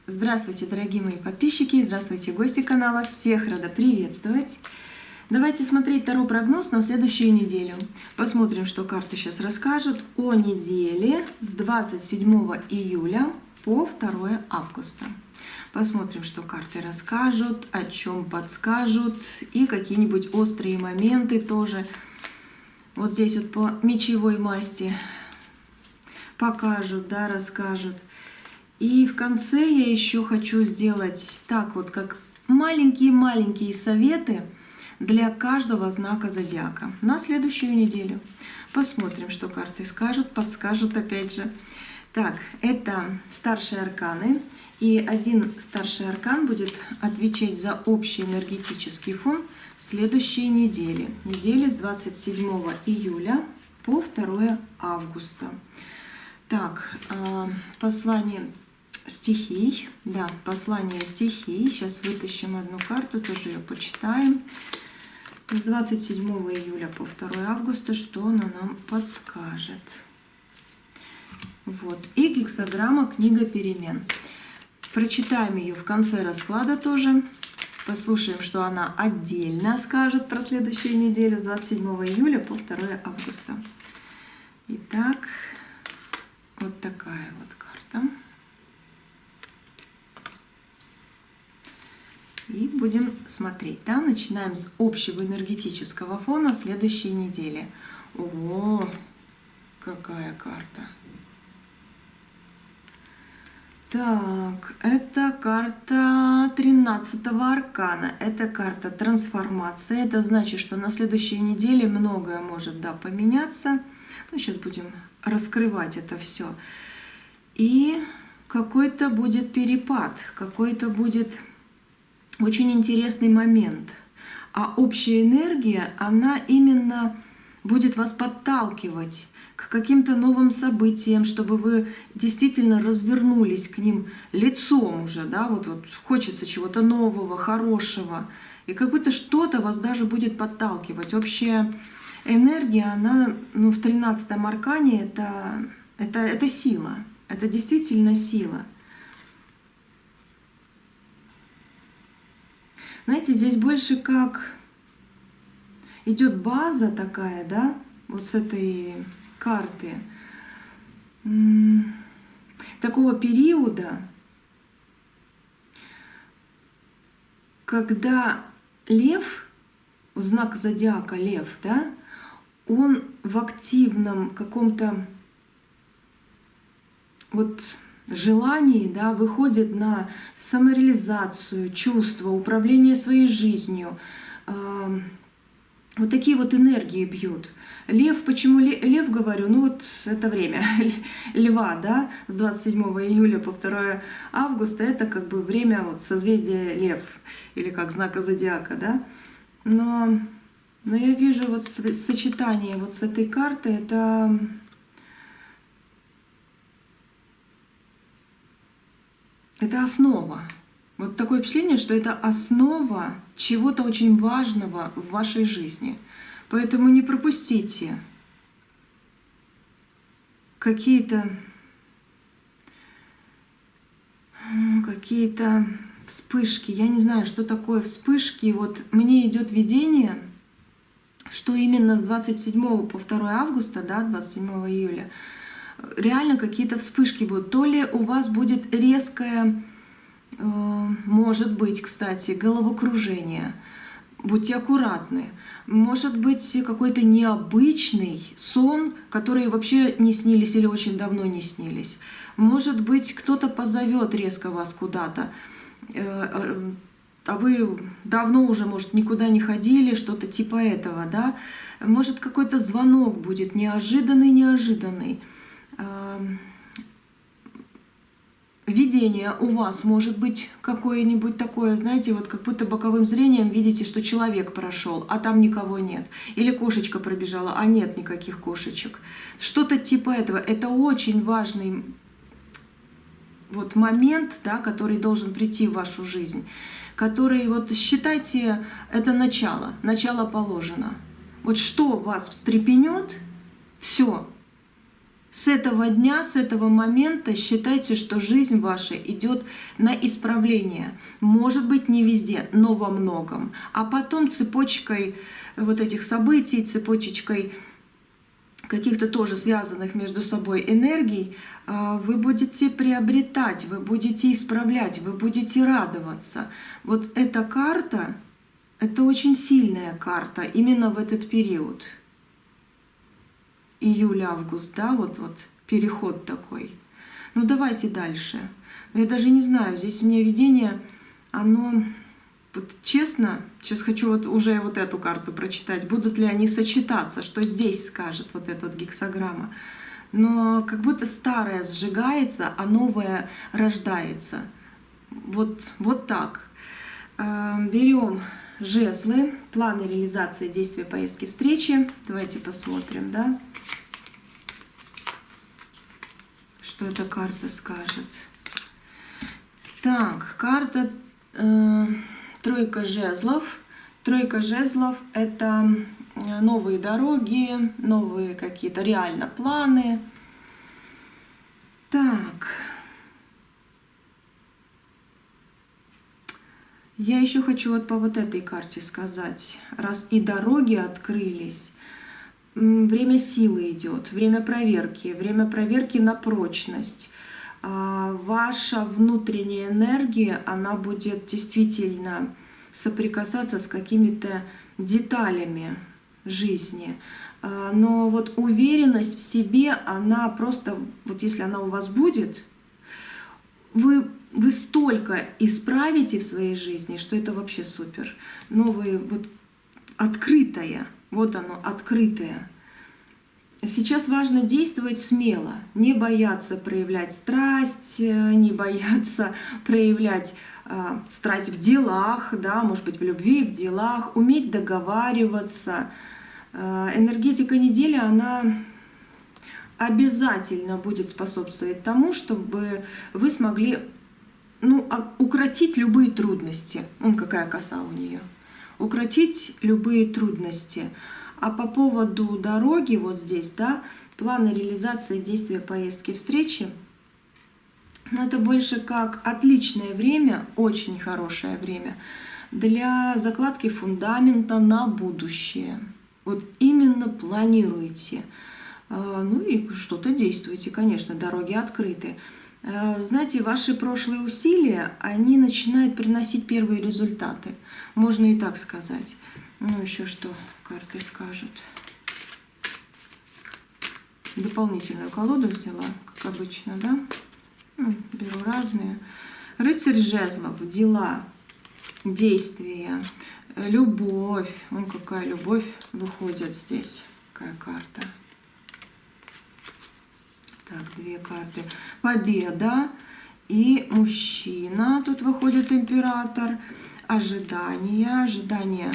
Здравствуйте, дорогие мои подписчики, здравствуйте, гости канала, всех рада приветствовать. Давайте смотреть Таро-прогноз на следующую неделю. Посмотрим, что карты сейчас расскажут о неделе с 27 июля по 2 августа. Посмотрим, что карты расскажут, о чем подскажут и какие-нибудь острые моменты тоже. Вот здесь вот по мечевой масти покажут, да, расскажут. И в конце я еще хочу сделать так вот, как маленькие-маленькие советы для каждого знака зодиака на следующую неделю. Посмотрим, что карты скажут, подскажут опять же. Так, это старшие арканы. И один старший аркан будет отвечать за общий энергетический фон следующей недели. Недели с 27 июля по 2 августа. Так, послание стихий. Да, послание стихий. Сейчас вытащим одну карту, тоже ее почитаем. С 27 июля по 2 августа, что она нам подскажет. Вот. И гексаграмма «Книга перемен». Прочитаем ее в конце расклада тоже. Послушаем, что она отдельно скажет про следующую неделю с 27 июля по 2 августа. Итак, вот такая вот карта. И будем смотреть, да, начинаем с общего энергетического фона следующей недели. О, какая карта! Так, это карта 13-го аркана, это карта трансформации, это значит, что на следующей неделе многое может, да, поменяться. Ну, сейчас будем раскрывать это все. И какой-то будет перепад, какой-то будет очень интересный момент. А общая энергия, она именно будет вас подталкивать к каким-то новым событиям, чтобы вы действительно развернулись к ним лицом уже, да, вот хочется чего-то нового, хорошего. И как будто что-то вас даже будет подталкивать. Общая энергия, она, ну, в 13-м аркане это сила, это действительно сила. Знаете, здесь больше как идет база такая, да, вот с этой карты, такого периода, когда лев, знак зодиака лев, да, он в активном каком-то вот желании, да, выходит на самореализацию, чувство, управление своей жизнью. Вот такие вот энергии бьют. Лев, почему лев говорю? Ну вот это время льва, да, с 27 июля по 2 августа, это как бы время вот созвездия лев, или как знака зодиака, да. Но я вижу вот сочетание вот с этой картой, это основа. Вот такое впечатление, что это основа чего-то очень важного в вашей жизни. Поэтому не пропустите какие-то вспышки. Я не знаю, что такое вспышки. Вот мне идет видение, что именно с 27 по 2 августа, да, 27 июля, реально какие-то вспышки будут. То ли у вас будет резкое, может быть, кстати, головокружение. Будьте аккуратны. Может быть, какой-то необычный сон, который вообще не снились или очень давно не снились. Может быть, кто-то позовет резко вас куда-то, а вы давно уже, может, никуда не ходили, что-то типа этого, да. Может, какой-то звонок будет неожиданный. Видение у вас может быть какое-нибудь такое, знаете, вот как будто боковым зрением видите, что человек прошел, а там никого нет. Или кошечка пробежала, а нет никаких кошечек. Что-то типа этого. Это очень важный вот момент, да, который должен прийти в вашу жизнь. Который, вот считайте, это начало положено. Вот что вас встрепенет, все. С этого дня, с этого момента считайте, что жизнь ваша идет на исправление. Может быть, не везде, но во многом. А потом цепочкой вот этих событий, цепочкой каких-то тоже связанных между собой энергий, вы будете приобретать, вы будете исправлять, вы будете радоваться. Вот эта карта, это очень сильная карта именно в этот период. Июль-август, да, вот переход такой. Ну давайте дальше. Я даже не знаю, здесь у меня видение, оно, вот честно, сейчас хочу вот уже вот эту карту прочитать, будут ли они сочетаться, что здесь скажет вот эта вот гексаграмма. Но как будто старое сжигается, а новое рождается. Вот так. Берем жезлы, планы реализации действия поездки встречи. Давайте посмотрим, да, что эта карта скажет. Так, карта тройка жезлов. Тройка жезлов — это новые дороги, новые какие-то реально планы. Так. Я еще хочу вот по вот этой карте сказать. Раз и дороги открылись, время силы идет, время проверки на прочность. Ваша внутренняя энергия, она будет действительно соприкасаться с какими-то деталями жизни. Но вот уверенность в себе, она просто, вот если она у вас будет, вы столько исправите в своей жизни, что это вообще супер. Но вы вот открытая, вот оно, открытое. Сейчас важно действовать смело, не бояться проявлять страсть, не бояться проявлять страсть в делах, да, может быть, в любви, в делах, уметь договариваться. Энергетика недели, она обязательно будет способствовать тому, чтобы вы смогли укротить любые трудности. Какая коса у нее. Укротить любые трудности. А по поводу дороги, вот здесь, да, планы реализации действия поездки встречи, это больше как отличное время, очень хорошее время для закладки фундамента на будущее. Вот именно планируйте. Ну и что-то действуйте, конечно, дороги открыты. Знаете, ваши прошлые усилия, они начинают приносить первые результаты. Можно и так сказать. Ну, еще что карты скажут. Дополнительную колоду взяла, как обычно, да? Беру разные. Рыцарь жезлов, дела, действия, любовь. Какая любовь выходит здесь. Какая карта. Так, две карты. Победа и мужчина. Тут выходит император. Ожидание.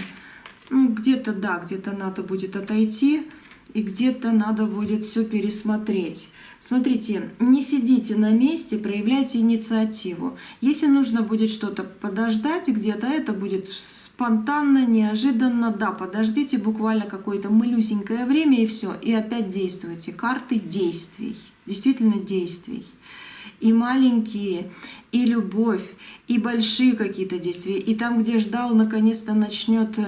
Где-то, да, где-то надо будет отойти, и где-то надо будет все пересмотреть. Смотрите, не сидите на месте, проявляйте инициативу. Если нужно будет что-то подождать где-то, это будет спонтанно, неожиданно, да, подождите буквально какое-то малюсенькое время и все, и опять действуйте. Карты действий, действительно действий. И маленькие, и любовь, и большие какие-то действия. И там, где ждал, наконец-то начнет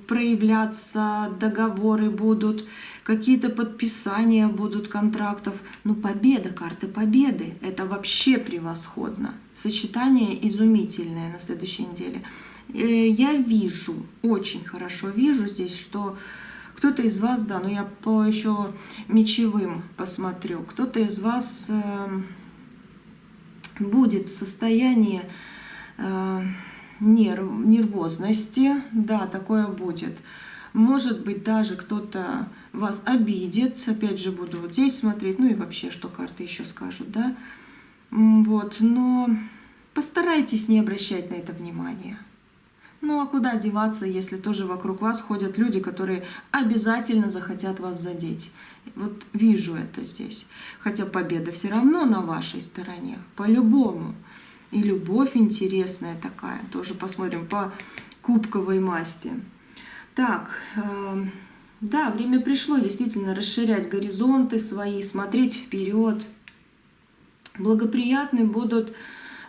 проявляться, договоры будут, какие-то подписания будут контрактов. Победа, карты победы. Это вообще превосходно. Сочетание изумительное на следующей неделе. Я вижу, очень хорошо вижу здесь, что кто-то из вас, да, но я по еще мечевым посмотрю, кто-то из вас будет в состоянии нервозности, да, такое будет. Может быть, даже кто-то вас обидит, опять же, буду вот здесь смотреть, ну и вообще, что карты еще скажут, да. Вот, но постарайтесь не обращать на это внимания. Ну а куда деваться, если тоже вокруг вас ходят люди, которые обязательно захотят вас задеть. Вот вижу это здесь. Хотя победа все равно на вашей стороне, по-любому. И любовь интересная такая, тоже посмотрим по кубковой масти. Так, Да, время пришло действительно расширять горизонты свои, смотреть вперед. Благоприятны будут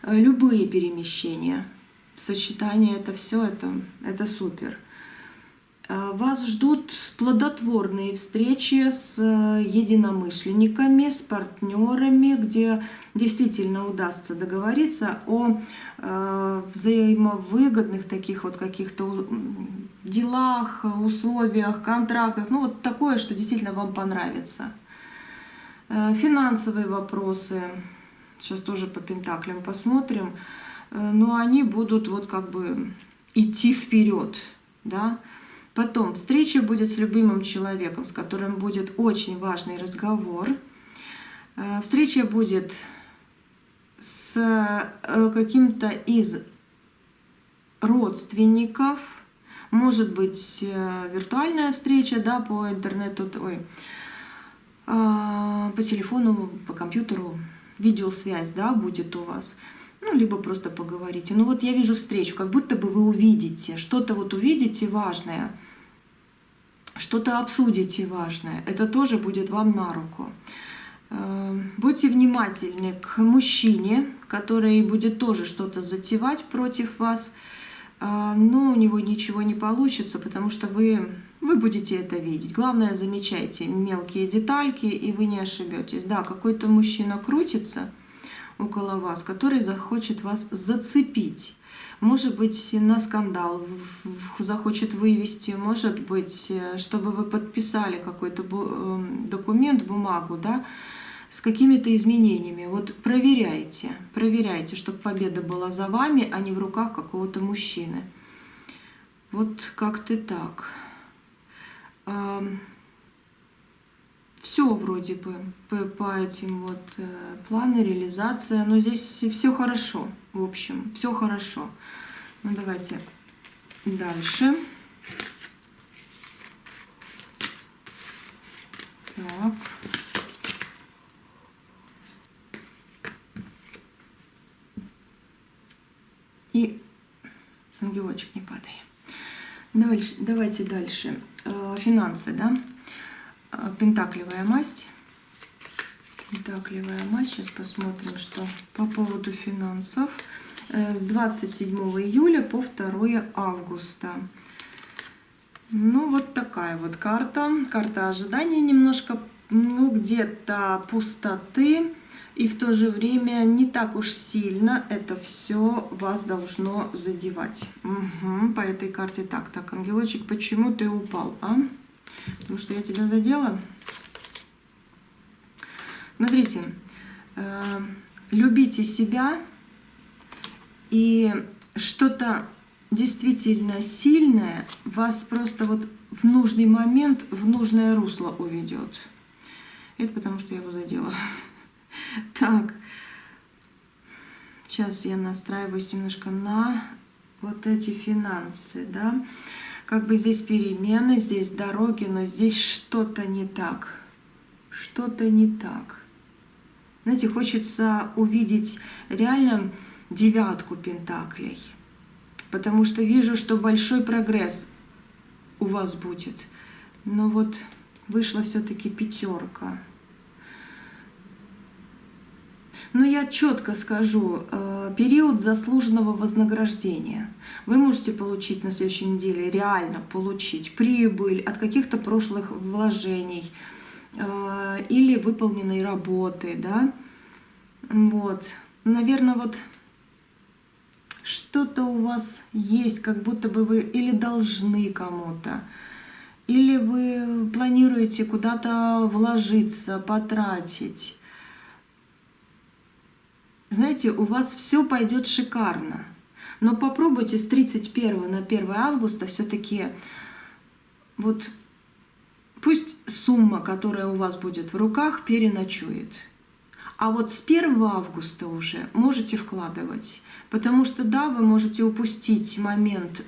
любые перемещения. Сочетание это все, это супер. Вас ждут плодотворные встречи с единомышленниками, с партнерами, где действительно удастся договориться о взаимовыгодных таких вот каких-то делах, условиях, контрактах. Ну вот такое, что действительно вам понравится. Финансовые вопросы, сейчас тоже по пентаклям посмотрим, но они будут вот как бы идти вперед, да. Потом встреча будет с любимым человеком, с которым будет очень важный разговор. Встреча будет с каким-то из родственников. Может быть, виртуальная встреча, да, по интернету, по телефону, по компьютеру, видеосвязь, да, будет у вас. Ну, либо просто поговорите. Ну вот я вижу встречу, как будто бы вы увидите, что-то вот увидите важное, что-то обсудите важное. Это тоже будет вам на руку. Будьте внимательны к мужчине, который будет тоже что-то затевать против вас, но у него ничего не получится, потому что вы будете это видеть. Главное, замечайте мелкие детальки, и вы не ошибетесь. Да, какой-то мужчина крутится около вас, который захочет вас зацепить. Может быть, на скандал захочет вывести, может быть, чтобы вы подписали какой-то документ, бумагу, да, с какими-то изменениями. Вот проверяйте, чтобы победа была за вами, а не в руках какого-то мужчины. Вот как-то так. Все вроде бы по этим вот планы, реализация, но здесь все хорошо, в общем, все хорошо. Ну давайте дальше. Так. И ангелочек не падай. Давайте дальше. Финансы, да? Пентаклевая масть. Пентаклевая масть. Сейчас посмотрим, что по поводу финансов. С 27 июля по 2 августа. Ну, вот такая вот карта. Карта ожидания немножко, ну, где-то пустоты. И в то же время не так уж сильно это все вас должно задевать. Угу, по этой карте так, ангелочек, почему ты упал, а? Потому что я тебя задела? Смотрите, любите себя, и что-то действительно сильное вас просто вот в нужный момент, в нужное русло уведет. Это потому что я его задела. Так, сейчас я настраиваюсь немножко на вот эти финансы, да. Как бы здесь перемены, здесь дороги, но здесь что-то не так. Что-то не так. Знаете, хочется увидеть реально 9 пентаклей. Потому что вижу, что большой прогресс у вас будет. Но вот вышла все-таки 5. Но я четко скажу, период заслуженного вознаграждения. Вы можете получить на следующей неделе, реально получить прибыль от каких-то прошлых вложений или выполненной работы, да. Вот. Наверное, вот что-то у вас есть, как будто бы вы или должны кому-то, или вы планируете куда-то вложиться, потратить. Знаете, у вас все пойдет шикарно. Но попробуйте с 31 на 1 августа все-таки вот пусть сумма, которая у вас будет в руках, переночует. А вот с 1 августа уже можете вкладывать. Потому что, да, вы можете упустить момент,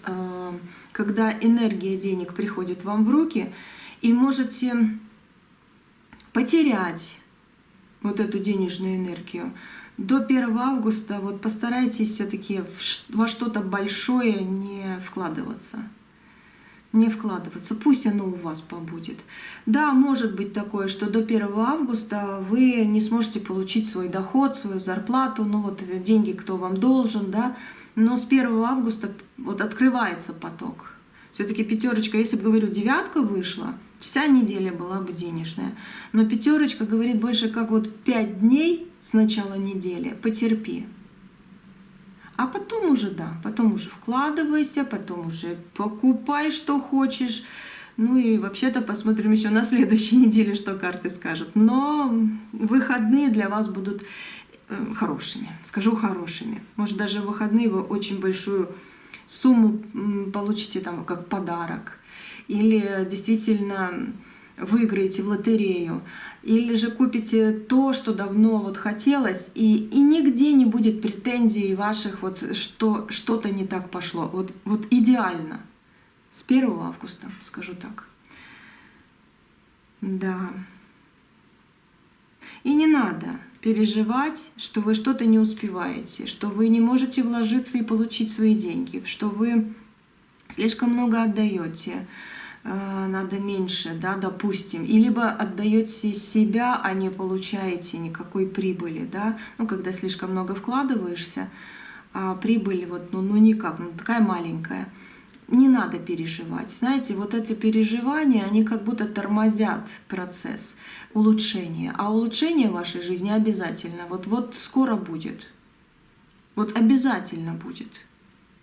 когда энергия денег приходит вам в руки, и можете потерять вот эту денежную энергию. До 1 августа вот постарайтесь все-таки во что-то большое не вкладываться. не вкладываться, пусть оно у вас побудет. Да, может быть такое, что до 1 августа вы не сможете получить свой доход, свою зарплату, ну вот деньги, кто вам должен, да, но с 1 августа вот открывается поток. Все-таки пятерочка, если бы, говорю, девятка вышла, вся неделя была бы денежная. Но пятерочка говорит больше как вот 5 дней с начала недели, потерпи. А потом уже, да, потом уже вкладывайся, потом уже покупай, что хочешь. Ну и вообще-то посмотрим еще на следующей неделе, что карты скажут. Но выходные для вас будут хорошими, скажу хорошими. Может, даже в выходные вы очень большую сумму получите там как подарок. Или действительно выиграете в лотерею, или же купите то, что давно вот хотелось, и нигде не будет претензий ваших, вот что что-то не так пошло. Вот идеально. С 1 августа, скажу так. Да. И не надо переживать, что вы что-то не успеваете, что вы не можете вложиться и получить свои деньги, что вы слишком много отдаете, надо меньше, да, допустим, и либо отдаете себя, а не получаете никакой прибыли, да, ну, когда слишком много вкладываешься, а прибыль вот, ну никак, ну, такая маленькая. Не надо переживать. Знаете, вот эти переживания, они как будто тормозят процесс улучшения. А улучшение в вашей жизни обязательно. Вот скоро будет. Вот обязательно будет.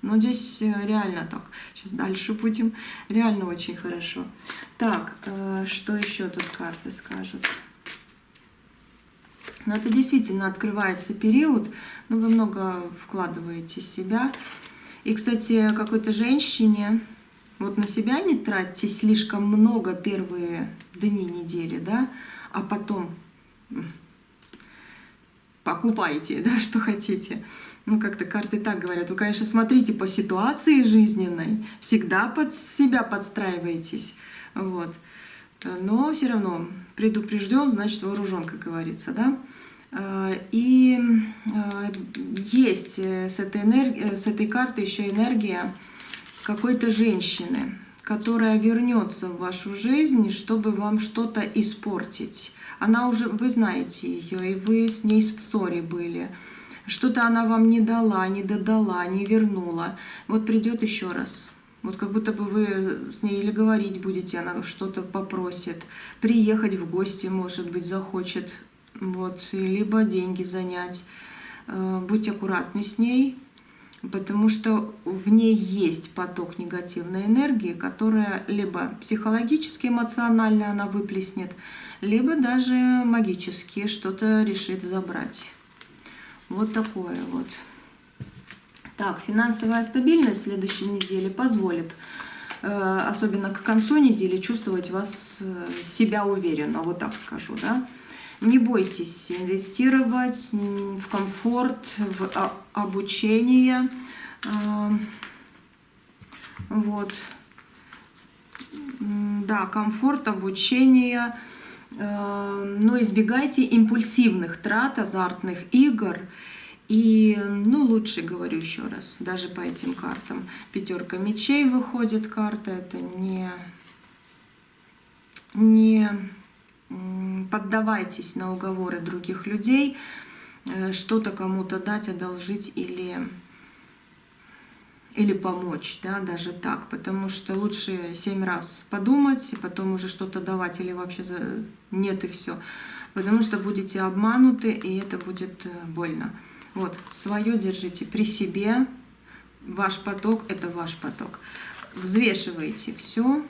Но здесь реально так. Сейчас дальше будем. Реально очень хорошо. Так, что еще тут карты скажут? Ну, это действительно открывается период. Ну, вы много вкладываете в себя. И, кстати, какой-то женщине, вот на себя не тратьте слишком много первые дни недели, да, а потом покупайте, да, что хотите. Ну, как-то карты так говорят. Вы, конечно, смотрите по ситуации жизненной, всегда под себя подстраиваетесь, вот. Но все равно предупрежден, значит вооружен, как говорится, да. И есть с этой карты еще энергия какой-то женщины, которая вернется в вашу жизнь, чтобы вам что-то испортить. Она уже, вы знаете ее, и вы с ней в ссоре были. Что-то она вам не дала, не додала, не вернула. Вот придет еще раз. Вот как будто бы вы с ней или говорить будете, она что-то попросит. Приехать в гости, может быть, захочет. Вот, либо деньги занять. Будьте аккуратны с ней, потому что в ней есть поток негативной энергии, которая либо психологически, эмоционально она выплеснет, либо даже магически что-то решит забрать. Вот такое вот. Так, финансовая стабильность следующей недели позволит, особенно к концу недели, чувствовать себя уверенно, вот так скажу, да. Не бойтесь инвестировать в комфорт, в обучение. Вот. Да, комфорт, обучение. Но избегайте импульсивных трат, азартных игр. И, ну, лучше, говорю еще раз, даже по этим картам. 5 мечей выходит карта. Это не поддавайтесь на уговоры других людей, что-то кому-то дать, одолжить или помочь, да, даже так, потому что лучше 7 раз подумать, и потом уже что-то давать или вообще нет и все, потому что будете обмануты, и это будет больно. Вот, свое держите при себе, ваш поток — это ваш поток. Взвешивайте все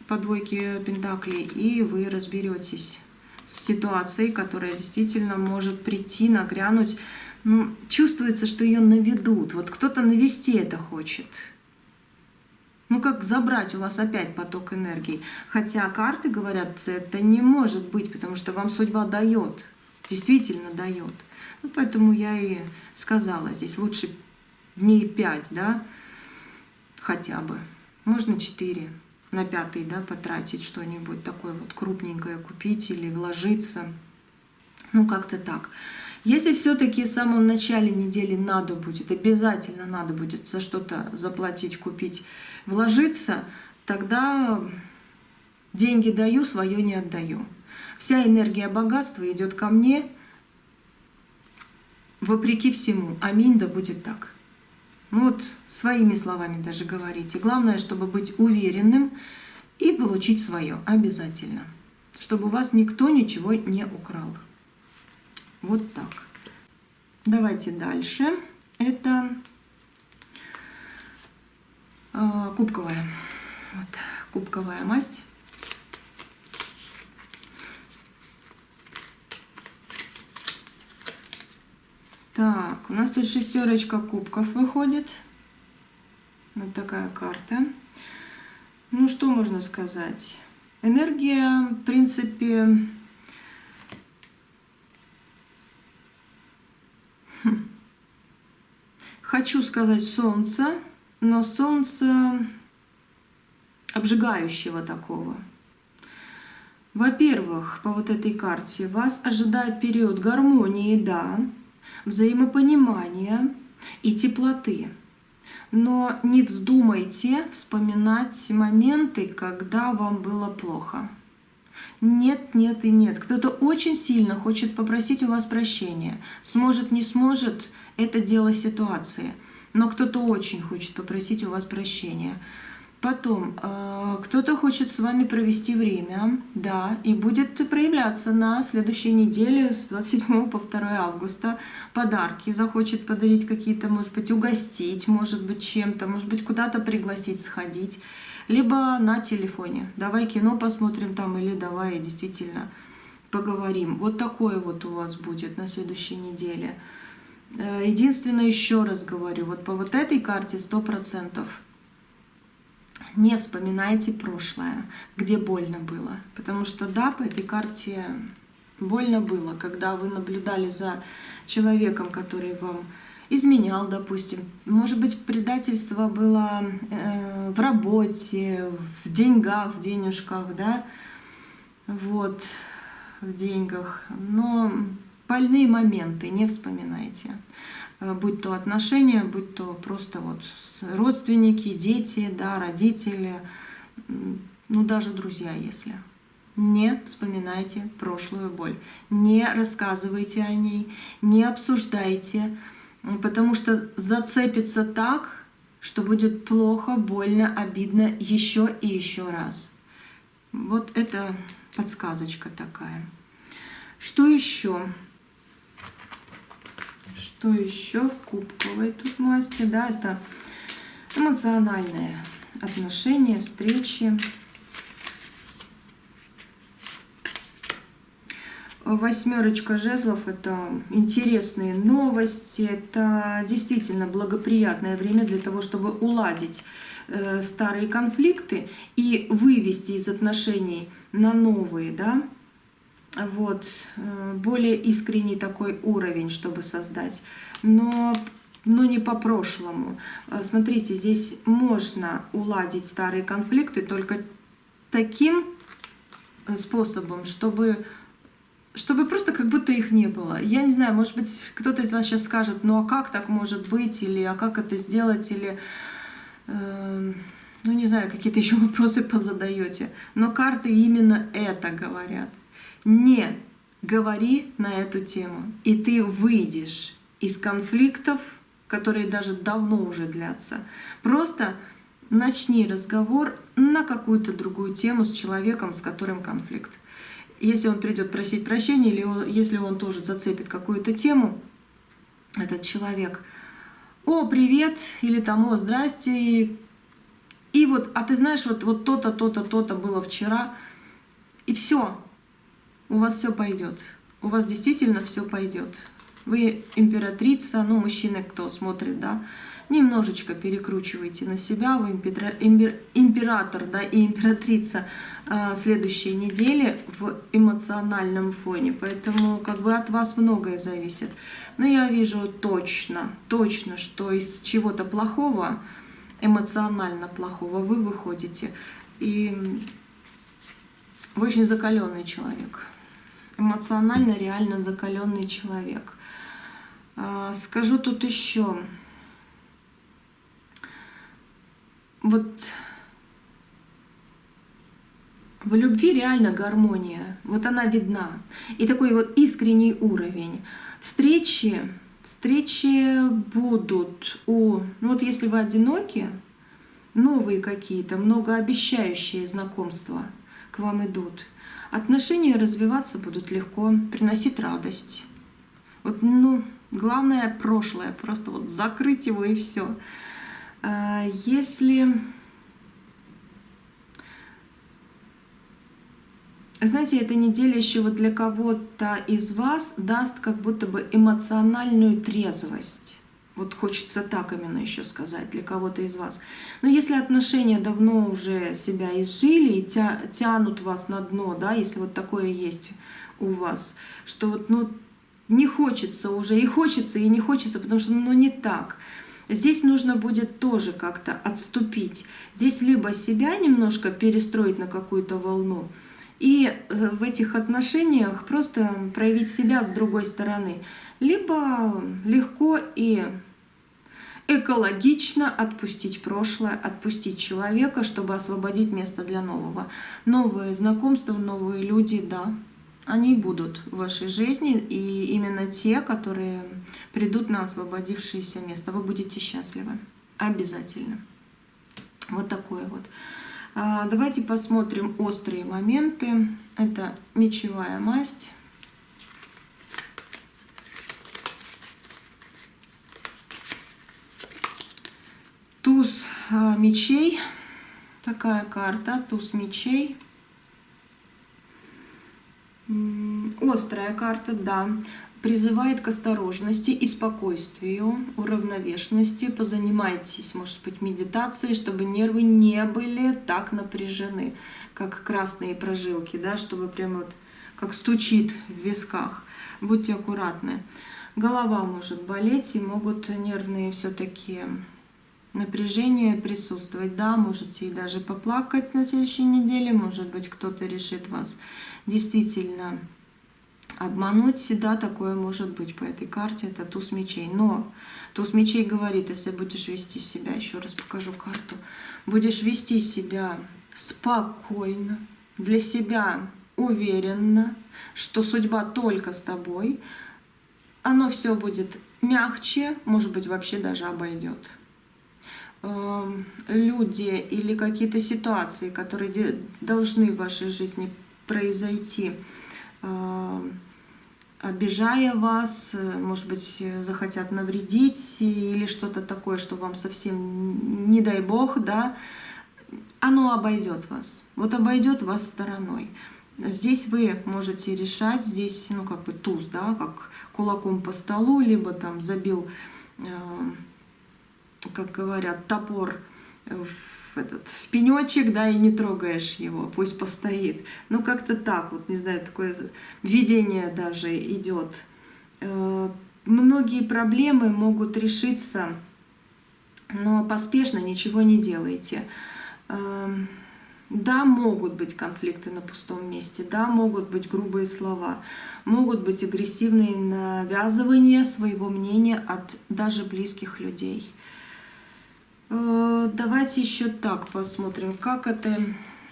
по 2 пентаклей, и вы разберетесь с ситуацией, которая действительно может прийти, нагрянуть. Ну, чувствуется, что ее наведут. Вот кто-то навести это хочет. Ну, как забрать у вас опять поток энергии. Хотя карты говорят, это не может быть, потому что вам судьба дает. Действительно дает. Ну, поэтому я и сказала, здесь лучше дней 5, да, хотя бы. Можно 4. На 5-й, да, потратить что-нибудь такое вот крупненькое купить или вложиться. Ну, как-то так. Если все-таки в самом начале недели надо будет, обязательно надо будет за что-то заплатить, купить, вложиться, тогда деньги даю, свое не отдаю. Вся энергия богатства идет ко мне вопреки всему. Аминь, да будет так. Ну вот своими словами даже говорите. Главное, чтобы быть уверенным и получить свое обязательно. Чтобы у вас никто ничего не украл. Вот так. Давайте дальше. Это кубковая. Вот, кубковая масть. Так, у нас тут шестерочка кубков выходит. Вот такая карта. Ну, что можно сказать? Энергия, в принципе, хочу сказать солнце, но солнце обжигающего такого. Во-первых, по вот этой карте вас ожидает период гармонии, да, взаимопонимания и теплоты. Но не вздумайте вспоминать моменты, когда вам было плохо. Нет, нет и нет. Кто-то очень сильно хочет попросить у вас прощения. Сможет, не сможет, это дело ситуации. Но кто-то очень хочет попросить у вас прощения. Потом, кто-то хочет с вами провести время, да, и будет проявляться на следующей неделе с 27 по 2 августа. Подарки захочет подарить какие-то, может быть, угостить, может быть, чем-то, может быть, куда-то пригласить сходить. Либо на телефоне. Давай кино посмотрим там, или давай действительно поговорим. Вот такое вот у вас будет на следующей неделе. Единственное, еще раз говорю, вот по вот этой карте 100%. Не вспоминайте прошлое, где больно было. Потому что да, по этой карте больно было, когда вы наблюдали за человеком, который вам изменял, допустим. Может быть, предательство было в работе, в деньгах, в денежках, да, вот, в деньгах. Но больные моменты не вспоминайте. Будь то отношения, будь то просто вот родственники, дети, да, родители, ну даже друзья, если. Не вспоминайте прошлую боль, не рассказывайте о ней, не обсуждайте, потому что зацепится так, что будет плохо, больно, обидно еще и еще раз. Вот это подсказочка такая. Что еще? Что еще в кубковой тут масти? Да, это эмоциональные отношения, встречи. Восьмерочка жезлов — это интересные новости, это действительно благоприятное время для того, чтобы уладить старые конфликты и вывести из отношений на новые, да, вот, более искренний такой уровень, чтобы создать, но не по-прошлому. Смотрите, здесь можно уладить старые конфликты только таким способом, чтобы просто как будто их не было. Я не знаю, может быть, кто-то из вас сейчас скажет, ну а как так может быть, или а как это сделать, или, ну не знаю, какие-то еще вопросы позадаете. Но карты именно это говорят. Не говори на эту тему, и ты выйдешь из конфликтов, которые даже давно уже длятся. Просто начни разговор на какую-то другую тему с человеком, с которым конфликт. Если он придет просить прощения, или если он тоже зацепит какую-то тему, этот человек, о, привет, или там, о, здрасте, и вот, а ты знаешь, вот то-то, то-то, то-то было вчера, и все. У вас все пойдет. У вас действительно все пойдет. Вы императрица, ну, мужчины, кто смотрит, да, немножечко перекручивайте на себя, вы император, да, и императрица следующей недели в эмоциональном фоне. Поэтому как бы от вас многое зависит. Но я вижу точно, что из чего-то плохого, эмоционально плохого, вы выходите. И вы очень закаленный человек. Эмоционально реально закаленный человек. Скажу тут еще. Вот В любви реально гармония, вот она видна. И такой вот искренний уровень. Встречи будут ну вот если вы одиноки, новые какие-то, многообещающие знакомства к вам идут. Отношения развиваться будут легко, приносить радость. Вот, ну, главное прошлое, просто вот закрыть его и все. Если... Знаете, эта неделя еще вот для кого-то из вас даст как будто бы эмоциональную трезвость. Вот хочется так именно еще сказать, для кого-то из вас. Но если отношения давно уже себя изжили и тянут вас на дно, да, если вот такое есть у вас, что вот, ну, не хочется уже, и хочется, и не хочется, потому что, ну, не так. Здесь нужно будет тоже как-то отступить. Здесь либо себя немножко перестроить на какую-то волну, и в этих отношениях просто проявить себя с другой стороны. Либо легко и экологично отпустить прошлое, отпустить человека, чтобы освободить место для нового. Новые знакомства, новые люди, да, они будут в вашей жизни, и именно те, которые придут на освободившееся место. Вы будете счастливы. Обязательно. Вот такое вот. Давайте посмотрим острые моменты. Это мечевая масть. Туз мечей. Такая карта. Туз мечей. Острая карта, да. Призывает к осторожности и спокойствию, уравновешенности. Позанимайтесь, может быть, медитацией, чтобы нервы не были так напряжены, как красные прожилки, да, чтобы прям вот как стучит в висках. Будьте аккуратны. Голова может болеть, и могут нервные все-таки напряжения присутствовать. Да, можете и даже поплакать на следующей неделе. Может быть, кто-то решит вас действительно обмануть, да, такое может быть по этой карте, это туз мечей. Но туз мечей говорит, если будешь вести себя, еще раз покажу карту, будешь вести себя спокойно, для себя уверенно, что судьба только с тобой, оно все будет мягче, может быть, вообще даже обойдет. Люди или какие-то ситуации, которые должны в вашей жизни произойти, обижая вас, может быть, захотят навредить или что-то такое, что вам совсем не дай бог, да, оно обойдет вас. Вот обойдет вас стороной. Здесь вы можете решать, здесь, ну, как бы туз, да, как кулаком по столу, либо там забил, как говорят, топор в пенечек, да, и не трогаешь его, пусть постоит. Ну, как-то так, вот, не знаю, такое видение даже идет. Многие проблемы могут решиться, но поспешно ничего не делайте. Да, могут быть конфликты на пустом месте, да, могут быть грубые слова, могут быть агрессивные навязывания своего мнения от даже близких людей. Давайте еще так посмотрим, как это,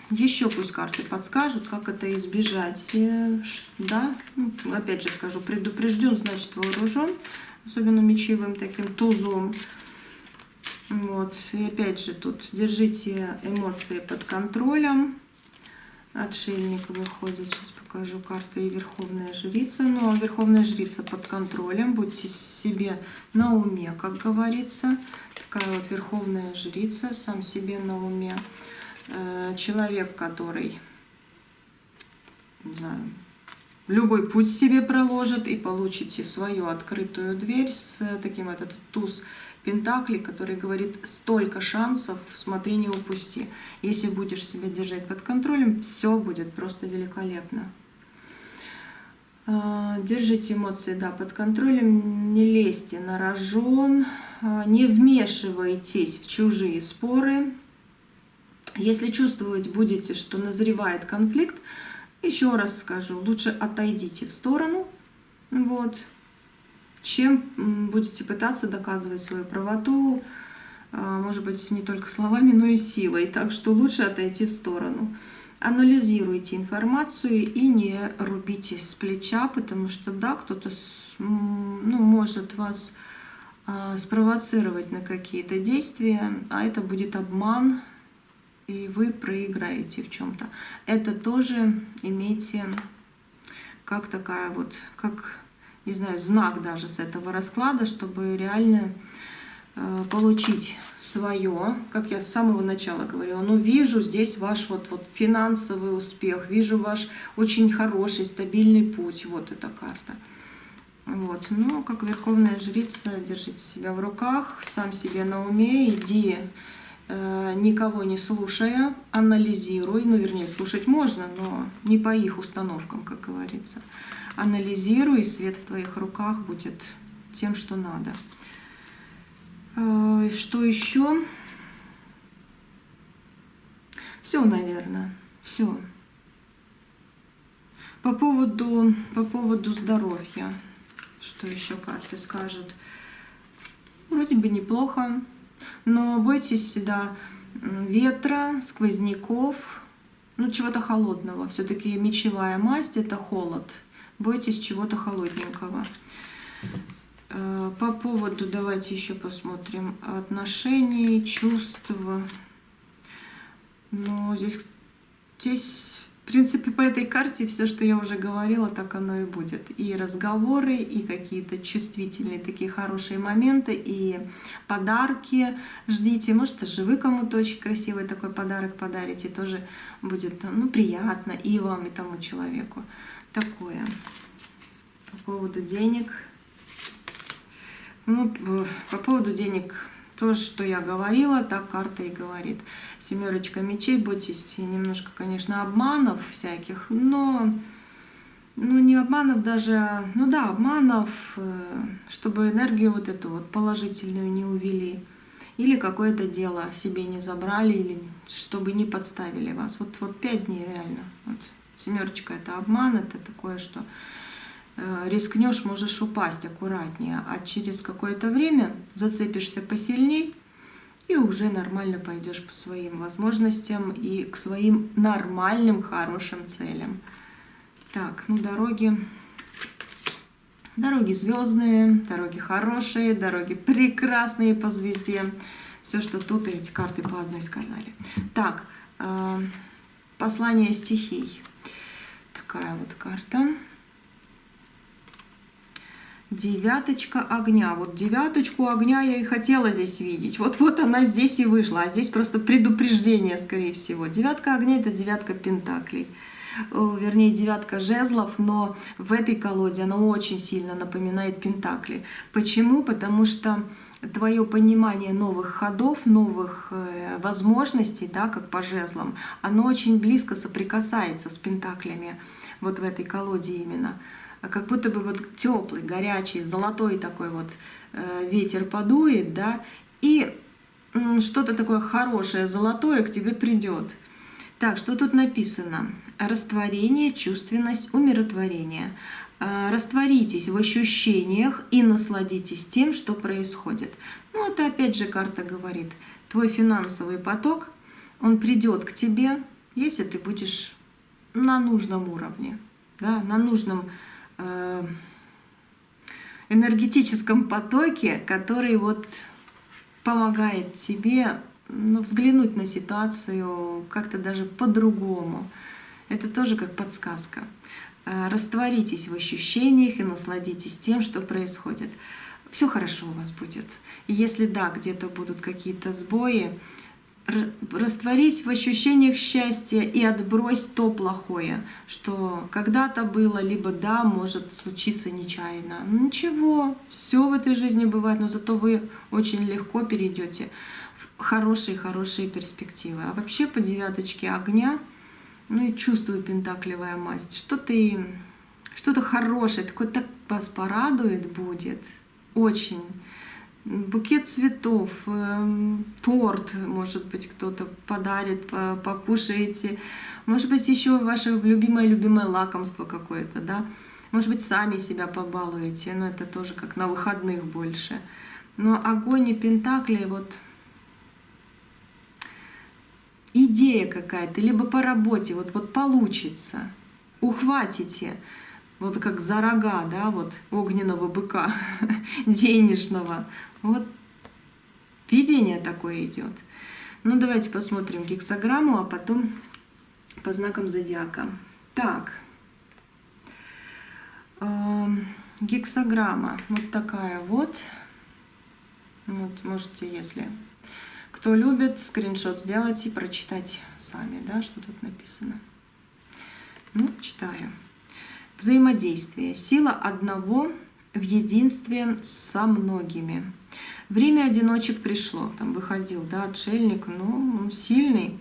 еще пусть карты подскажут, как это избежать. Да, опять же скажу, предупрежден, значит вооружен, особенно мечевым таким тузом. Вот, и опять же тут держите эмоции под контролем. Отшельник выходит, сейчас покажу карты, и Верховная Жрица. Ну, а Верховная Жрица под контролем, будьте себе на уме, как говорится. Такая вот Верховная Жрица, сам себе на уме. Человек, который, не знаю, любой путь себе проложит, и получите свою открытую дверь с таким этот туз Пентаклей, который говорит: столько шансов, смотри, не упусти. Если будешь себя держать под контролем, все будет просто великолепно. Держите эмоции, да, под контролем, не лезьте на рожон, не вмешивайтесь в чужие споры. Если чувствовать будете, что назревает конфликт, еще раз скажу, лучше отойдите в сторону, вот, чем будете пытаться доказывать свою правоту, может быть, не только словами, но и силой. Так что лучше отойти в сторону. Анализируйте информацию и не рубитесь с плеча, потому что да, кто-то ну, может вас спровоцировать на какие-то действия, а это будет обман, и вы проиграете в чем-то. Это тоже имейте как такая вот, как, не знаю, знак даже с этого расклада, чтобы реально получить свое, как я с самого начала говорила, ну вижу здесь ваш вот финансовый успех, вижу ваш очень хороший, стабильный путь, вот эта карта. Вот, ну, как верховная жрица, держите себя в руках, сам себе на уме, иди, никого не слушая, анализируй, ну, вернее, слушать можно, но не по их установкам, как говорится. Анализируй, и свет в твоих руках будет тем, что надо. Что еще? Все, наверное, все. По поводу здоровья. Что еще карты скажут? Вроде бы неплохо, но бойтесь всегда ветра, сквозняков, ну чего-то холодного. Все-таки мечевая масть — это холод. Бойтесь чего-то холодненького. По поводу, давайте еще посмотрим, отношений, чувств. Но здесь, в принципе, по этой карте все, что я уже говорила, так оно и будет. И разговоры, и какие-то чувствительные такие хорошие моменты, и подарки ждите. Может, даже вы кому-то очень красивый такой подарок подарите, тоже будет, ну, приятно и вам, и тому человеку. Такое. По поводу денег. Ну, по поводу денег, то, что я говорила, так карта и говорит. Семерочка мечей, бойтесь немножко, конечно, обманов всяких, но ну, не обманов даже, ну да, обманов, чтобы энергию вот эту вот положительную не увели. Или какое-то дело себе не забрали, или чтобы не подставили вас. Вот 5 дней реально. Вот. Семерочка — это обман, это такое, что рискнешь, можешь упасть, аккуратнее, а через какое-то время зацепишься посильней и уже нормально пойдешь по своим возможностям и к своим нормальным, хорошим целям. Так, ну дороги звездные, дороги хорошие, дороги прекрасные по звезде. Все, что тут, эти карты по одной сказали. Так, послание стихий. Такая вот карта. Девяточка огня. Вот девяточку огня я и хотела здесь видеть. Вот она здесь и вышла. А здесь просто предупреждение, скорее всего. Девятка огня — это девятка пентаклей. Вернее, девятка жезлов, но в этой колоде она очень сильно напоминает пентакли. Почему? Потому что твое понимание новых ходов, новых возможностей, да, как по жезлам, оно очень близко соприкасается с пентаклями. Вот в этой колоде именно. Как будто бы вот теплый, горячий, золотой такой вот ветер подует, да, и что-то такое хорошее, золотое к тебе придет. Так, что тут написано? Растворение, чувственность, умиротворение. Растворитесь в ощущениях и насладитесь тем, что происходит. Ну, это опять же карта говорит, твой финансовый поток, он придет к тебе, если ты будешь на нужном уровне, да, на нужном энергетическом потоке, который вот помогает тебе, ну, взглянуть на ситуацию как-то даже по-другому. Это тоже как подсказка. Растворитесь в ощущениях и насладитесь тем, что происходит. Все хорошо у вас будет. И если да, где-то будут какие-то сбои, растворись в ощущениях счастья и отбрось то плохое, что когда-то было, либо да, может случиться нечаянно. Ничего, все в этой жизни бывает, но зато вы очень легко перейдете в хорошие перспективы. А вообще по девяточке огня, ну и чувствую пентаклевая масть, что-то хорошее, такое так вас порадует будет, очень. Букет цветов, торт, может быть, кто-то подарит, покушаете. Может быть, еще ваше любимое лакомство какое-то, да. Может быть, сами себя побалуете, но это тоже как на выходных больше. Но огонь и пентакли, вот идея какая-то, либо по работе, вот получится, ухватите, вот как за рога, да, вот огненного быка, денежного. Вот видение такое идет. Ну, давайте посмотрим гексаграмму, а потом по знакам зодиака. Так, гексаграмма вот такая вот. Вот можете, если кто любит, скриншот сделать и прочитать сами, да, что тут написано. Ну, читаю. Взаимодействие. Сила одного в единстве со многими. Время одиночек пришло. Там выходил, да, отшельник, ну, он сильный.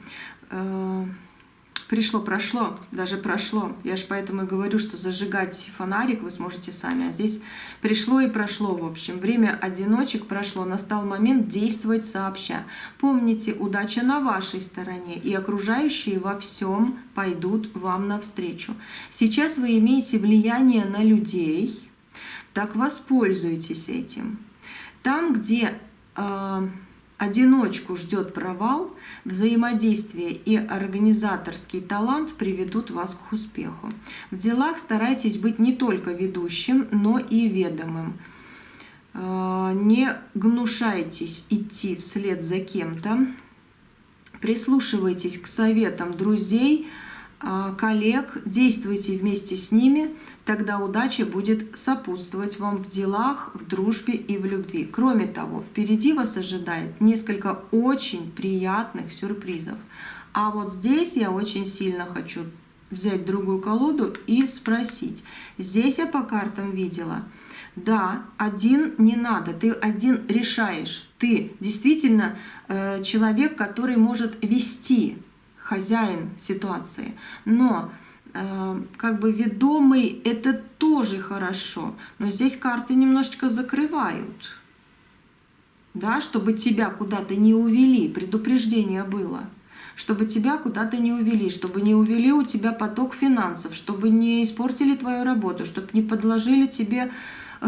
Пришло, прошло, даже прошло. Я же поэтому и говорю, что зажигать фонарик вы сможете сами. А здесь пришло и прошло, в общем. Время одиночек прошло. Настал момент действовать сообща. Помните, удача на вашей стороне, и окружающие во всем пойдут вам навстречу. Сейчас вы имеете влияние на людей, так воспользуйтесь этим. Там, где одиночку ждет провал, взаимодействие и организаторский талант приведут вас к успеху. В делах старайтесь быть не только ведущим, но и ведомым. Не гнушайтесь идти вслед за кем-то. Прислушивайтесь к советам друзей, коллег, действуйте вместе с ними, тогда удача будет сопутствовать вам в делах, в дружбе и в любви. Кроме того, впереди вас ожидает несколько очень приятных сюрпризов. А вот здесь я очень сильно хочу взять другую колоду и спросить. Здесь я по картам видела, да, один не надо, ты один решаешь. Ты действительно человек, который может вести, хозяин ситуации. Но как бы ведомый — это тоже хорошо. Но здесь карты немножечко закрывают, да, чтобы тебя куда-то не увели, предупреждение было. Чтобы тебя куда-то не увели, чтобы не увели у тебя поток финансов, чтобы не испортили твою работу, чтобы не подложили тебе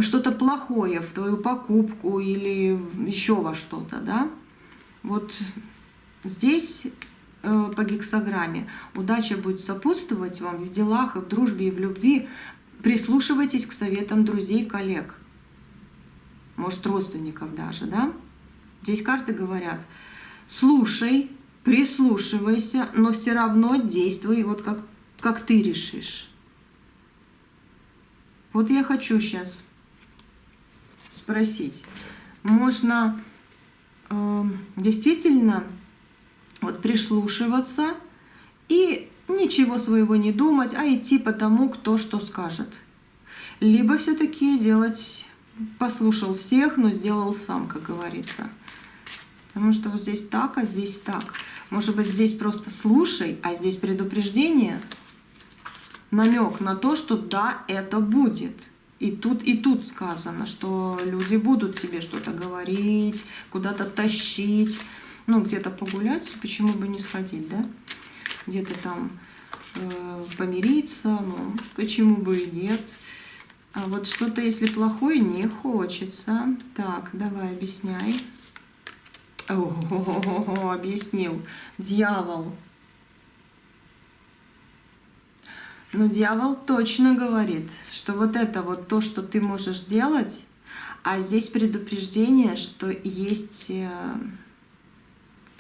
что-то плохое в твою покупку или еще во что-то, да. Вот здесь по гексаграмме удача будет сопутствовать вам в делах, и в дружбе, и в любви. Прислушивайтесь к советам друзей, коллег, может, родственников даже, да. Здесь карты говорят: слушай, прислушивайся, но все равно действуй вот как ты решишь. Вот я хочу сейчас спросить, можно действительно вот прислушиваться и ничего своего не думать, а идти по тому, кто что скажет. Либо все-таки делать, послушал всех, но сделал сам, как говорится. Потому что вот здесь так, а здесь так. Может быть, здесь просто слушай, а здесь предупреждение, намек на то, что да, это будет. И тут сказано, что люди будут тебе что-то говорить, куда-то тащить. Ну, где-то погулять, почему бы не сходить, да? Где-то там помириться, ну, почему бы и нет? А вот что-то, если плохое, не хочется. Так, давай, объясняй. Ого, объяснил. Дьявол. Но дьявол точно говорит, что вот это вот то, что ты можешь делать, а здесь предупреждение, что есть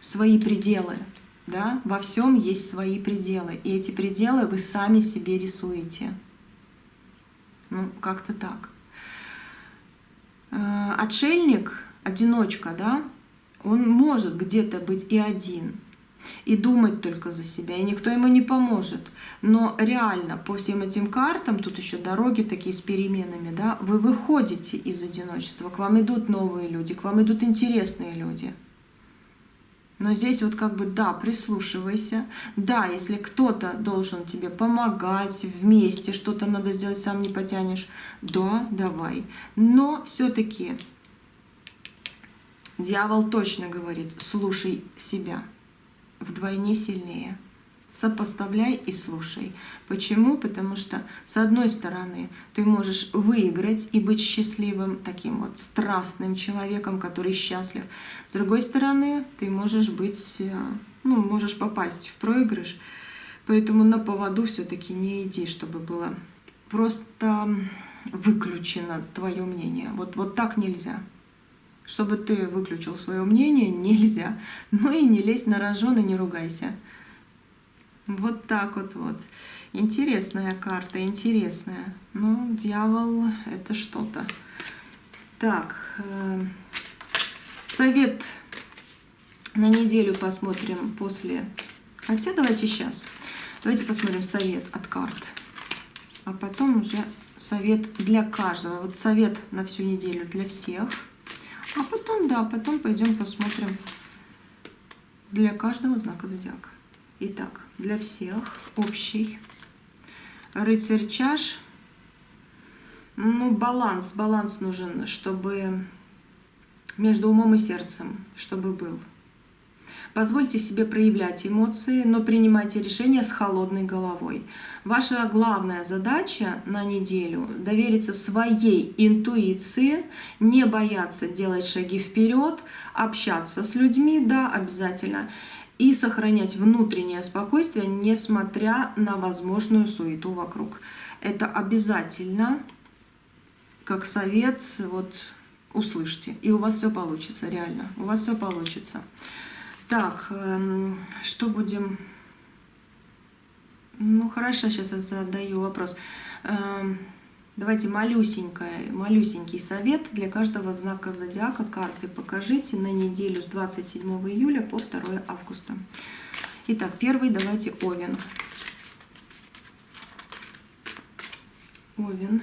свои пределы, да, во всем есть свои пределы, и эти пределы вы сами себе рисуете. Ну, как-то так. Отшельник, одиночка, да, он может где-то быть и один, и думать только за себя, и никто ему не поможет. Но реально по всем этим картам, тут еще дороги такие с переменами, да, вы выходите из одиночества, к вам идут новые люди, к вам идут интересные люди. Но здесь вот как бы да, прислушивайся. Да, если кто-то должен тебе помогать вместе, что-то надо сделать, сам не потянешь, да, давай. Но все-таки дьявол точно говорит: слушай себя вдвойне сильнее. Сопоставляй и слушай. Почему? Потому что, с одной стороны, ты можешь выиграть и быть счастливым, таким вот страстным человеком, который счастлив. С другой стороны, ты можешь быть ну, можешь попасть в проигрыш. Поэтому на поводу все-таки не иди, чтобы было просто выключено твое мнение. Вот так нельзя. Чтобы ты выключил свое мнение, нельзя. Ну и не лезь на рожон и не ругайся. Вот так вот. Интересная карта, интересная. Ну, дьявол — это что-то. Так, совет на неделю посмотрим после. Хотя давайте сейчас. Давайте посмотрим совет от карт. А потом уже совет для каждого. Вот совет на всю неделю для всех. А потом, да, потом пойдем посмотрим для каждого знака зодиака. Итак, для всех общий. Рыцарь чаш. Ну, баланс нужен, чтобы между умом и сердцем, чтобы был. Позвольте себе проявлять эмоции, но принимайте решения с холодной головой. Ваша главная задача на неделю — довериться своей интуиции, не бояться делать шаги вперед, общаться с людьми, да, обязательно, и сохранять внутреннее спокойствие, несмотря на возможную суету вокруг. Это обязательно, как совет, вот услышьте, и у вас все получится, реально, у вас все получится. Так, что будем... Ну, хорошо, сейчас я задаю вопрос. Давайте малюсенький совет для каждого знака зодиака. Карты покажите на неделю с 27 июля по 2 августа. Итак, первый давайте Овен. Овен.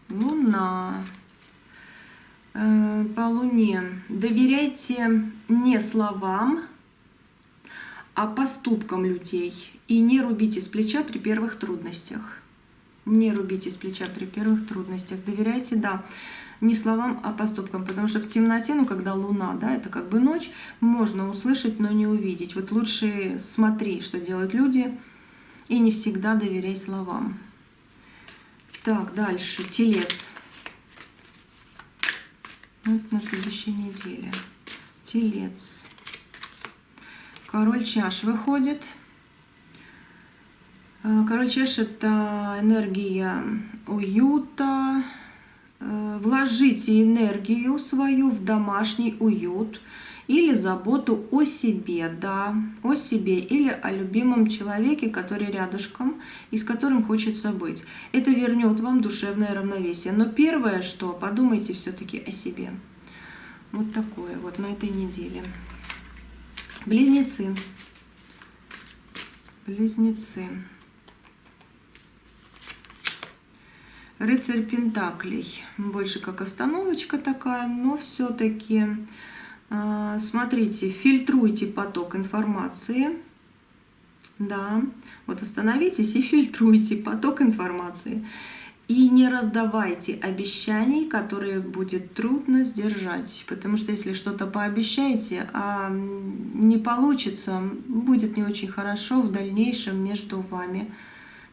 Луна. По Луне. Доверяйте не словам, а поступкам людей. И не рубите с плеча при первых трудностях. Не рубите с плеча при первых трудностях. Доверяйте, да, не словам, а поступкам. Потому что в темноте, ну, когда Луна, да, это как бы ночь, можно услышать, но не увидеть. Вот лучше смотри, что делают люди, и не всегда доверяй словам. Так, дальше. Телец. Вот на следующей неделе. Телец. Король чаш выходит. Король чаш — это энергия уюта. Вложите энергию свою в домашний уют или заботу о себе, да, о себе или о любимом человеке, который рядышком и с которым хочется быть. Это вернет вам душевное равновесие. Но первое, что подумайте все-таки о себе. Вот такое вот на этой неделе. Близнецы. Близнецы. Рыцарь пентаклей. Больше как остановочка такая, но все-таки смотрите, фильтруйте поток информации. Да, вот остановитесь и фильтруйте поток информации. И не раздавайте обещаний, которые будет трудно сдержать. Потому что если что-то пообещаете, а не получится, будет не очень хорошо в дальнейшем между вами,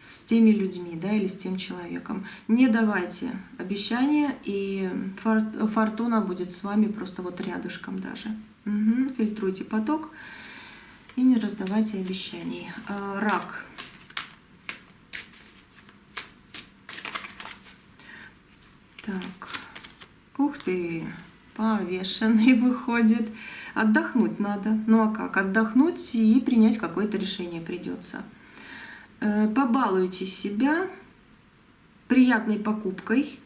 с теми людьми, да, или с тем человеком. Не давайте обещания, и фортуна будет с вами просто вот рядышком даже. Угу. Фильтруйте поток и не раздавайте обещаний. Рак. Так, ух ты, повешенный выходит. Отдохнуть надо. Ну а как? Отдохнуть и принять какое-то решение придется. Побалуйте себя приятной покупкой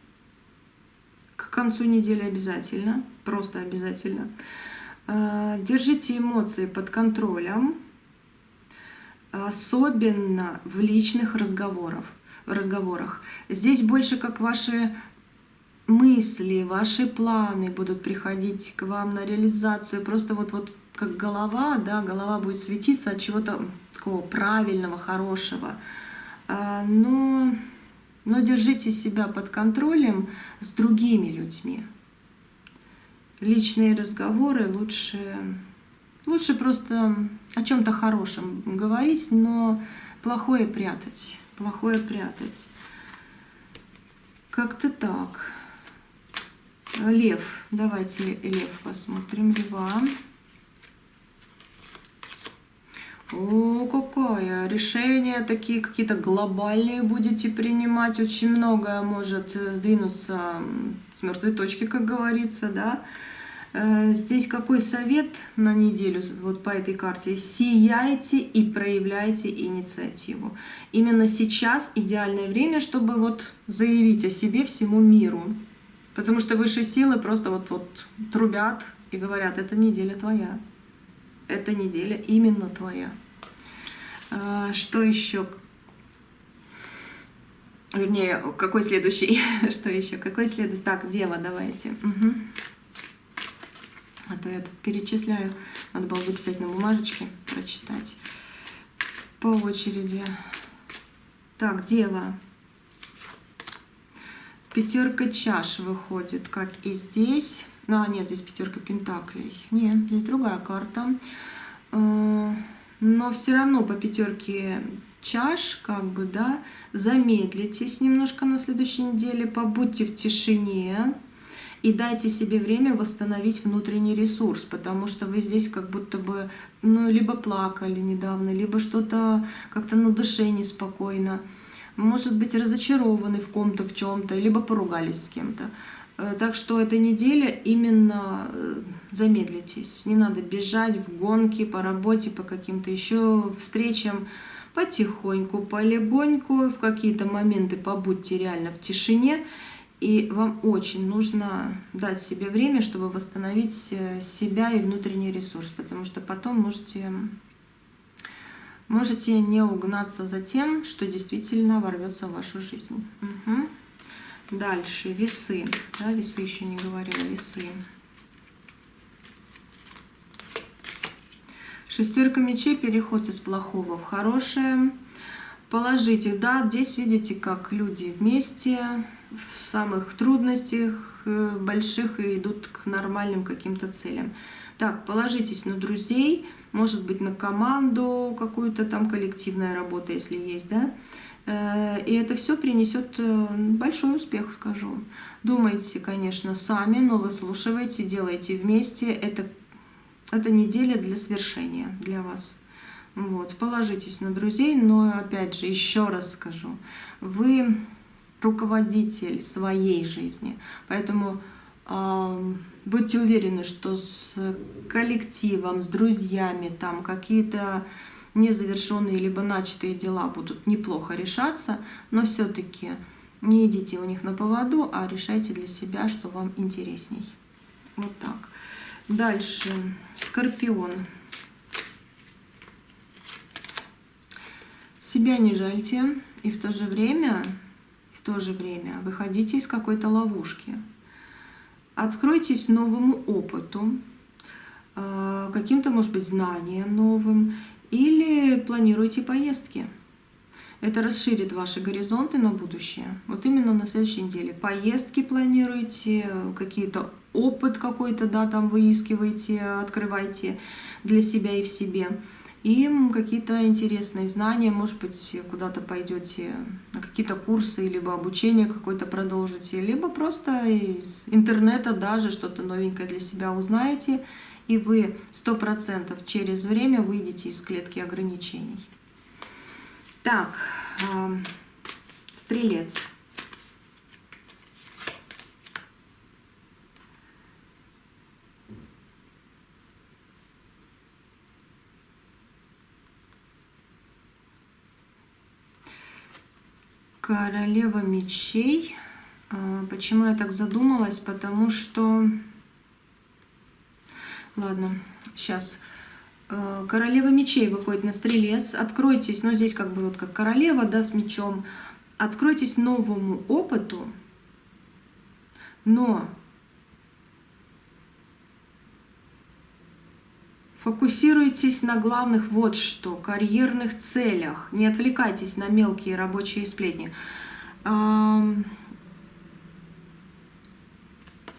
к концу недели обязательно, просто обязательно. Держите эмоции под контролем, особенно в личных разговорах. Здесь больше как ваши мысли, ваши планы будут приходить к вам на реализацию. Просто вот как голова, да, голова будет светиться от чего-то такого правильного, хорошего. Но держите себя под контролем с другими людьми. Личные разговоры лучше просто о чем-то хорошем говорить, но плохое прятать. Плохое прятать. Как-то так. Лев. Давайте лев посмотрим. Льва. О, какое! Решения такие какие-то глобальные будете принимать. Очень многое может сдвинуться с мертвой точки, как говорится, да. Здесь какой совет на неделю вот по этой карте? Сияйте и проявляйте инициативу. Именно сейчас идеальное время, чтобы вот заявить о себе всему миру. Потому что высшие силы просто вот трубят и говорят, эта неделя твоя. Эта неделя именно твоя. Что еще? Вернее, какой следующий? Что еще? Какой следующий? Так, Дева, давайте. Угу. А то я тут перечисляю. Надо было записать на бумажечке, прочитать по очереди. Так, Дева. Пятерка чаш выходит, как и здесь. Нет, здесь пятерка пентаклей. Нет, здесь другая карта. Но все равно по пятерке чаш, как бы, да, замедлитесь немножко на следующей неделе, побудьте в тишине и дайте себе время восстановить внутренний ресурс, потому что вы здесь как будто бы, либо плакали недавно, либо что-то как-то на душе неспокойно, может быть, разочарованы в ком-то, в чем-то, либо поругались с кем-то. Так что эта неделя именно замедлитесь. Не надо бежать в гонки по работе, по каким-то еще встречам. Потихоньку, полегоньку, в какие-то моменты побудьте реально в тишине. И вам очень нужно дать себе время, чтобы восстановить себя и внутренний ресурс. Потому что потом можете не угнаться за тем, что действительно ворвется в вашу жизнь. Угу. Дальше весы. Да, весы еще не говорила, весы. Шестерка мечей, переход из плохого в хорошее. Положите, да, здесь видите, как люди вместе в самых трудностях больших и идут к нормальным каким-то целям. Так, положитесь на друзей, может быть, на команду, какую-то там коллективная работа, если есть, да. И это все принесет большой успех, скажу. Думайте, конечно, сами, но выслушивайте, делайте вместе. Это неделя для свершения для вас. Вот. Положитесь на друзей, но опять же, еще раз скажу, вы руководитель своей жизни, поэтому будьте уверены, что с коллективом, с друзьями, там какие-то незавершенные либо начатые дела будут неплохо решаться, но все-таки не идите у них на поводу, а решайте для себя, что вам интересней. Вот так. Дальше. Скорпион. Себя не жальте, и в то же время выходите из какой-то ловушки. Откройтесь новому опыту, каким-то, может быть, знаниям новым, или планируйте поездки. Это расширит ваши горизонты на будущее. Вот именно на следующей неделе. Поездки планируйте, какие-то опыт какой-то, да, там выискивайте, открывайте для себя и в себе. И какие-то интересные знания, может быть, куда-то пойдете на какие-то курсы, либо обучение какое-то продолжите, либо просто из интернета даже что-то новенькое для себя узнаете, и вы 100% через время выйдете из клетки ограничений. Так, Стрелец. Королева мечей. Почему я так задумалась? Потому что... Ладно, сейчас. Королева мечей выходит на Стрелец. Откройтесь, ну здесь как бы вот как королева, да, с мечом. Откройтесь новому опыту, но фокусируйтесь на главных вот что, карьерных целях. Не отвлекайтесь на мелкие рабочие сплетни.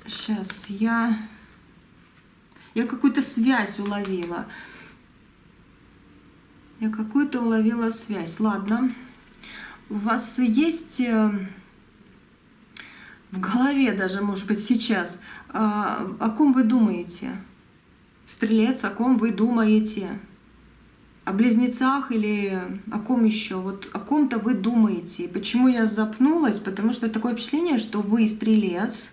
Сейчас я какую-то связь уловила. Я какую-то уловила связь. Ладно. У вас есть в голове даже, может быть, сейчас, о ком вы думаете? Стрелец, о ком вы думаете? о близнецах или о ком еще? Вот о ком-то вы думаете. И почему я запнулась? Потому что такое впечатление, что вы стрелец,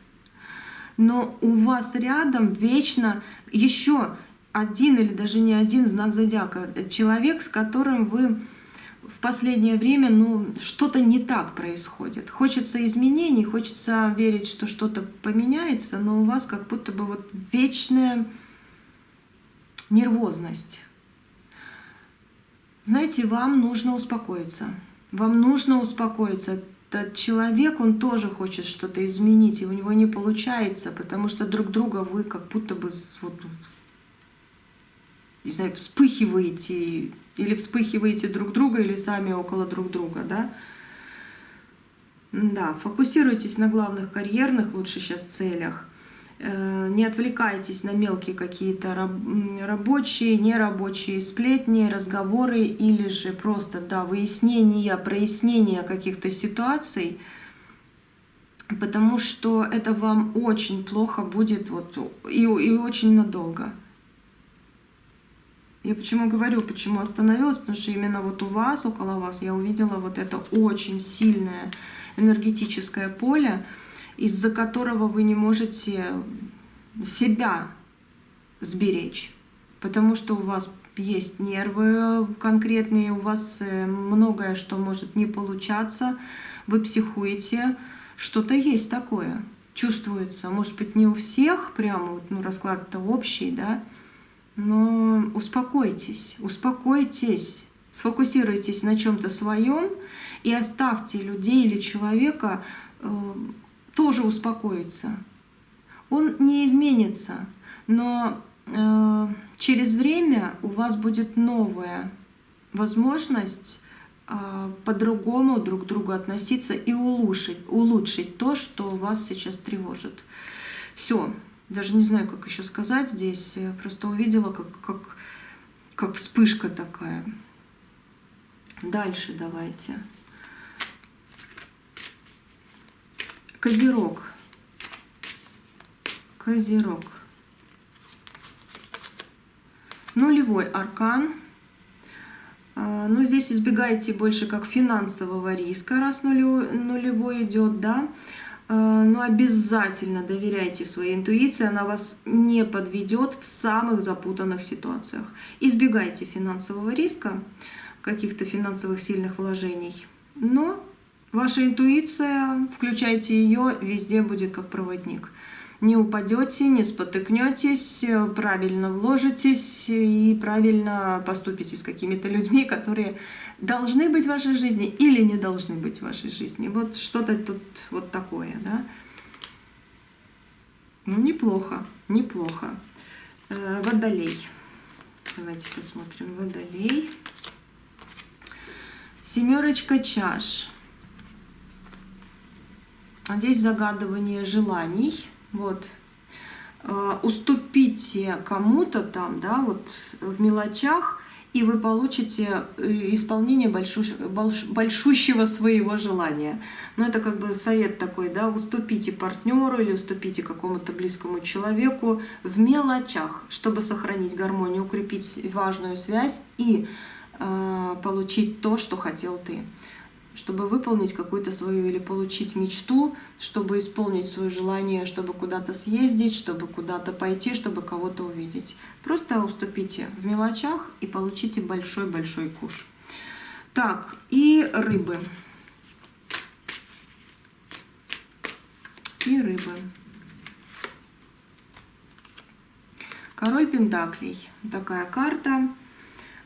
но у вас рядом вечно еще один или даже не один знак зодиака. Человек, с которым вы в последнее время, что-то не так происходит. Хочется изменений, хочется верить, что что-то поменяется, но у вас как будто бы вот вечная нервозность. Знаете, вам нужно успокоиться. Вам нужно успокоиться. Этот человек, он тоже хочет что-то изменить, и у него не получается, потому что друг друга вы как будто бы вот, не знаю, вспыхиваете, или вспыхиваете друг друга, или сами около друг друга, да? Да, фокусируйтесь на главных карьерных лучше сейчас целях. Не отвлекайтесь на мелкие какие-то рабочие, нерабочие сплетни, разговоры или же просто, да, выяснение, прояснение каких-то ситуаций, потому что это вам очень плохо будет вот, и очень надолго. Я почему говорю, почему остановилась, потому что именно вот у вас, около вас, я увидела вот это очень сильное энергетическое поле, из-за которого вы не можете себя сберечь, потому что у вас есть нервы конкретные, у вас многое, что может не получаться, вы психуете, что-то есть такое, чувствуется, может быть, не у всех прямо, вот, расклад-то общий, да, но успокойтесь, успокойтесь, сфокусируйтесь на чем-то своем и оставьте людей или человека тоже успокоиться. Он не изменится, но через время у вас будет новая возможность по-другому друг к другу относиться и улучшить то, что вас сейчас тревожит. Все. Даже не знаю, как еще сказать здесь. Я просто увидела, как вспышка такая. Дальше давайте. Козерог. Козерог. Нулевой аркан. Ну, здесь избегайте больше как финансового риска, раз нулевой идет, да. Но обязательно доверяйте своей интуиции, она вас не подведет в самых запутанных ситуациях. Избегайте финансового риска, каких-то финансовых сильных вложений, но ваша интуиция, включайте ее, везде будет как проводник. Не упадете, не спотыкнетесь, правильно вложитесь и правильно поступите с какими-то людьми, которые должны быть в вашей жизни или не должны быть в вашей жизни. Вот что-то тут вот такое, да. Ну, неплохо, неплохо. Водолей. Давайте посмотрим. Водолей. Семерочка чаш. Здесь загадывание желаний. Вот. Уступите кому-то там, да, вот в мелочах, и вы получите исполнение большущего своего желания. Но это как бы совет такой, да, уступите партнеру или уступите какому-то близкому человеку в мелочах, чтобы сохранить гармонию, укрепить важную связь и получить то, что хотел ты. Чтобы выполнить какую-то свою или получить мечту, чтобы исполнить свое желание, чтобы куда-то съездить, чтобы куда-то пойти, чтобы кого-то увидеть. Просто уступите в мелочах и получите большой-большой куш. Так, и рыбы. И рыбы. Король пентаклей. Такая карта.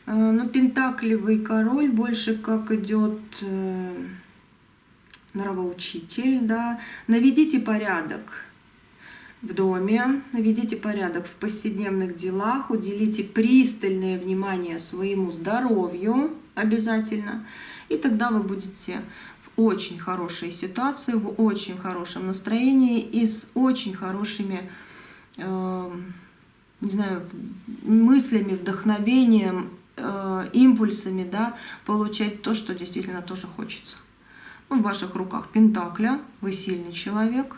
Но пентаклевый король больше как идет нравоучитель, да. Наведите порядок в доме, наведите порядок в повседневных делах, уделите пристальное внимание своему здоровью обязательно, и тогда вы будете в очень хорошей ситуации, в очень хорошем настроении и с очень хорошими, не знаю, мыслями, вдохновением, импульсами, да, получать то, что действительно тоже хочется. Ну, в ваших руках пентакля, вы сильный человек,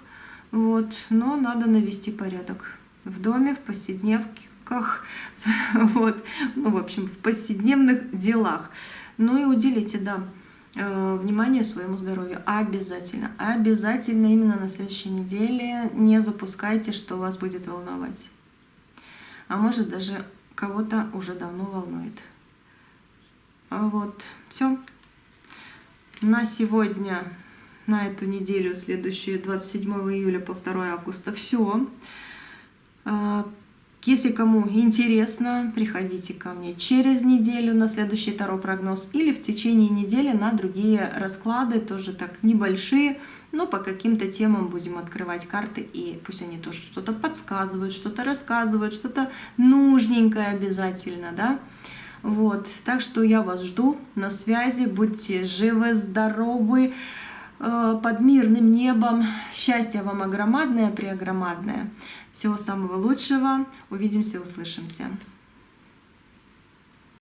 вот, но надо навести порядок в доме, в покупках, вот, ну, в общем, в повседневных делах. Ну и уделите, да, внимание своему здоровью. Обязательно. Обязательно именно на следующей неделе не запускайте, что вас будет волновать. А может даже кого-то уже давно волнует. Вот, все. На сегодня, на эту неделю, следующую, 27 июля по 2 августа, все. Если кому интересно, приходите ко мне через неделю на следующий таро-прогноз или в течение недели на другие расклады, тоже так небольшие, но по каким-то темам будем открывать карты, и пусть они тоже что-то подсказывают, что-то рассказывают, что-то нужненькое обязательно, да. Вот, так что я вас жду на связи, будьте живы, здоровы, под мирным небом. Счастья вам огромадное, преогромадное. Всего самого лучшего. Увидимся, услышимся.